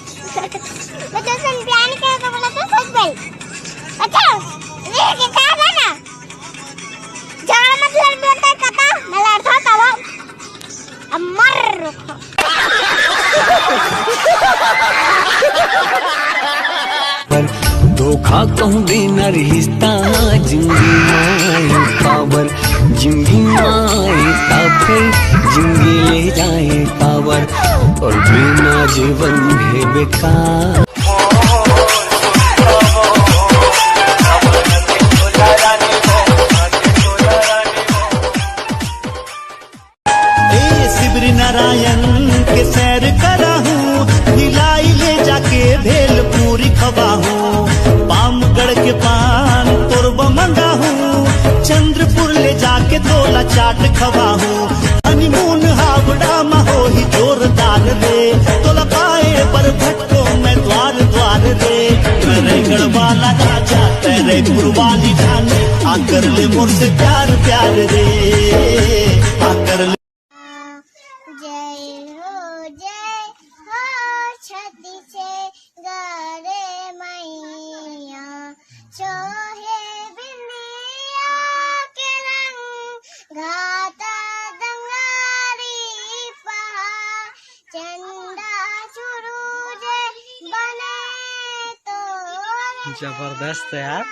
मैं तो सुन प्यार के तो बोला तो सच बोल। अच्छा ये क्या है ना झगड़ा मतलब बोलता है कता मैं लड़ता था वो अमर धोखा कहूँ बिना रिश्ता जिंदगी माए पावर जिंदगी माए फिर जिंदगी ले जाए पावर और बिना जीवन है बेकार। नारायण के सैर करा हूँ भिलाई ले जाके भेल पूरी खवा हूँ पामगढ़ के पान तोरब मंगा हूँ चंद्रपुर ले जाके तोला चाट खवा हूँ हनीमून हावड़ा महो ही जोरदार रे तोला पाए पर भटको मैं द्वार द्वार रे तेरे गढ़वाला राजा तेरे पुरवाली जाने आकर ले मुझसे प्यार प्यार रे आकर ले। जय हो छती से गरे मैया चोहे बिंदिया के रंग घाता दंगारी पहा चंदा सुरूज बने तो जबरदस्त है यार।